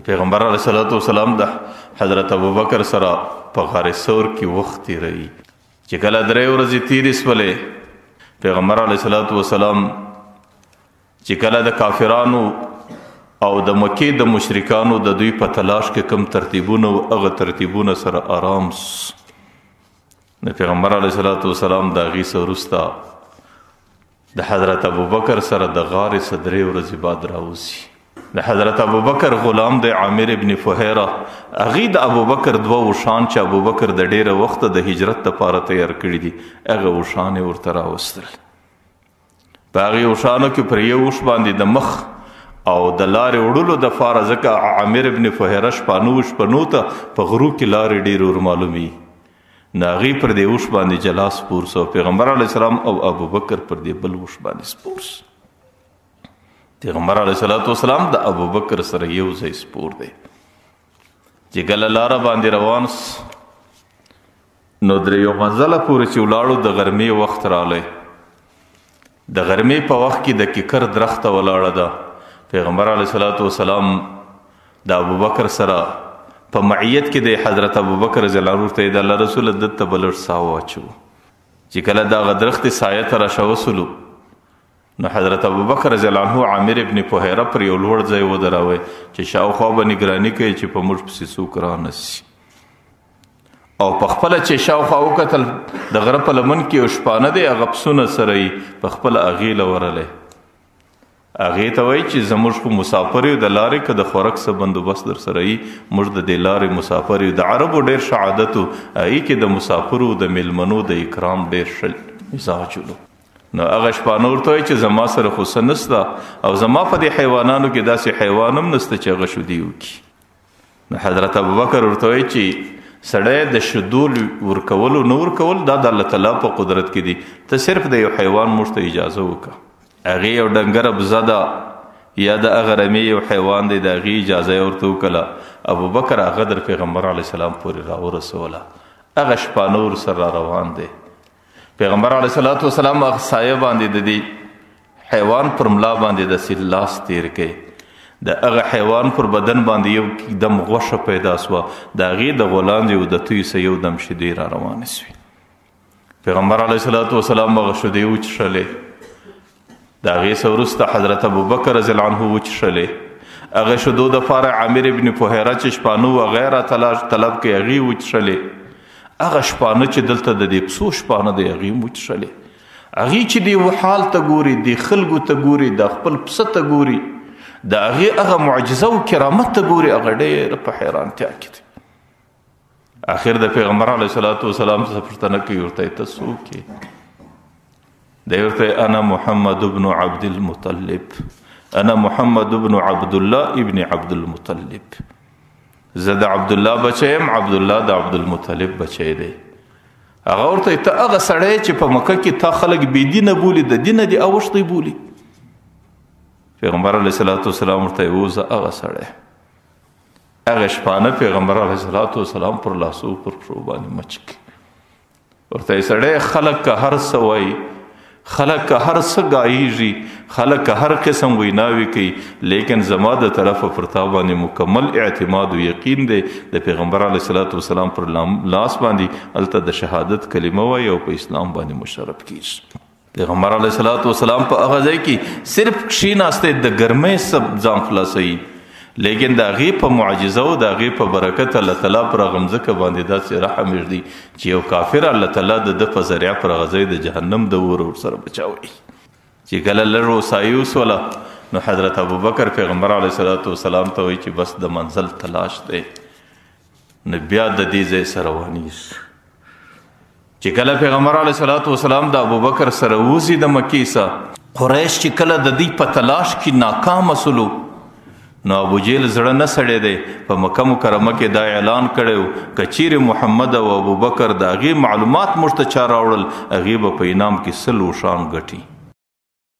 پیغمبر علیه الصلاۃ والسلام د حضرت ابوبکر سره په غار ثور کې وخت تیروي چې کله 3 ورځې تیرې سولې پیغمبر علیه الصلاۃ والسلام چې کله د کافرانو او د مکې د مشرکانو د دوی په تلاش کې کم ترتیبونه او هغه ترتیبونه سره آرام د پیغمبر علیه الصلاۃ والسلام د هغې څه وروسته د حضرت ابوبکر سره د غار څه 3 ورځې بعد راوځي. د حضرت ابوبکر غلام د عامر ابن فهیره هغې د ابوبکر 2 اوښان چې ابوبکر د ډیره وخته د هجرت دپاره تیار کړي دي هغه اوښان یې ورته راوستل. په هغې اوښانو کې پر یو اوښ باندې د مخ او د لارې وړلو دپاره ځکه عامر ابن فهیره شپانو ته په غرو کې لارې ډېر ورمعلومي نو هغې پر دې اوښ باندې جلا سپور سو. پیغمبر علیه السلام او ابوبکر پر دې بل اوښ باندې سپور سو. پیغمبر علیه الصلاۃ والسلام د ابوبکر سره یو ځای سپور دی چې کله لاره باندې روان نو در یو منزله پورې چې ولاړو د غرمې وخت رالی. د غرمې په وخت کې د کیکر درخته ولاړه ده. پیغمبر علیه الصلاۃ والسلام د ابوبکر سره په معیت کې د حضرت ابوبکر رضی الله عنه ته د الله رسول دته بل ساه واچو چې کله دغه درخت سایه ته راوصلو نو حضرت ابوبکر رضی الله عنه عامر ابن فهیره پر یو لوړ ځای ودراوی چې شاوخوا به نگراني کوي چې په موږ پسې څوک رانسي او په خپله چې شاوخوا وکتل د غره په لمن کې یو شپانه دی هغه پسونه سره یې په خپله هغې له ورلی هغې ته وایي چې زموږ خو مسافر یو د لارې که د خوراک څه بندوبست در سره یي موږ د دې لارې مسافر یو. د عربو ډېر ښه عادت و هغې کې د مسافرو د میلمنو د اکرام ډېر ښه مزاج ولو. نو هغه شپانه ورته وایي چې زما سره خو څه نسته او زما په دې حیوانانو کې داسې حیوان هم نسته چې هغه شودي وکړي. نو حضرت ابوبکر ورته وایي چې سړی د شیدو ورکولو نه ورکول دا د الله تعالی په قدرت کې دي ته صرف د یو حیوان موږ ته اجازه وکړه. هغې یو ډنګره بزه ده یا د هغه رمې یو حیوان دی د هغې اجازه یې ورته وکړه. ابوبکر هغه در پیغمبر علیه السلام پورې راورسوله. هغه شپانه ورسره را روان دی. پیغمبر علیه الصلاۃ والسلام هغه سایه باندې د دې حیوان پر ملا باندې داسې لاس تیر کړي د هغه حیوان پر بدن باندې یو دم غوښه پیدا سوه د هغې د غولاندې او د توی څه یو دم شیدې را روانې سوې. پیغمبر علیه الصلاۃ والسلام هغه شیدې وچښلې د هغې څه وروسته حضرت ابوبکر رضی الله عنه وچښلې. هغه شیدو دپاره عامر ابن فهیره چې شپانه و هغه را طلب کړي هغې وچښلې. هغه شپانه چې دلته د دې پسو شپانه دی هغې هم وچښلې. هغې چې دې حال ته ګوري د خلکو ته ګوري د خپل پسه ته ګوري د هغې هغه معجزه او کرامت ته ګوري هغه ډېره په حیرانتیا کې دی. آخر د پیغمبر علیه الصلاۃ والسلام څخه پوښتنه کوي ورته ته څوک یې؟ دی ورته انا محمد بن عبد المطلب انا محمد بن عبد الله ابن عبد المطلب زه د عبدالله بچی یم عبدالله د عبدالمطلب بچی دی. هغه ورته ته هغه سړی چې په مکه کې تا خلک بېدینه بولي د دینه دې اوښتی بولي. پیغمبر علیه الصلاۃ والسلام ورته و زه هغه سړی هغه شپانه پیغمبر علیه الصلاۃ والسلام پر لاسو پر پښو باندې مچ کړي ورته سړی خلک که هر څه وایي خلک که هر څه ګایږي خلک که هر قسم ویناوي کوي لیکن زما د طرفه پر تا باندې مکمل اعتماد و یقین دی د پیغمبر علیه الصلاۃ والسلام پر لاس باندې هلته د شهادت کلمه وایي او په اسلام باندې مشرف کیږي. پیغمبر علیه الصلاۃ والسلام په هغه ځای کې صرف کښېناستی د ګرمۍ څه ځان خلاصوي لیکن د هغې په معجزه او د هغې په برکت الله تعالی پر هغه مځکه باندې داسې رحم وږدي چې یو کافر الله تعالی د ده په ذریعه پر هغه ځای د جهنم د اور ورسره بچاوي. چې کله لږ هوسایي وسوله نو حضرت ابوبکر پیغمبر علیه الصلاۃ والسلام ته وایي چې بس د منزل تلاش دی نو بیا د دې ځای سره روانېږي. چې کله پیغمبر علیه الصلاۃ والسلام د ابوبکر سره وځي د مکې څخه قریش چې کله د دوی په تلاش کې ناکامه سلو نو ابو جهل زړه نه سړی دی په مکه مکرمه کې دا اعلان کړی که چیرې محمد او ابوبکر د هغې معلومات موږ ته چا راوړل هغې به په انعام کې 100 اوښان ګټي.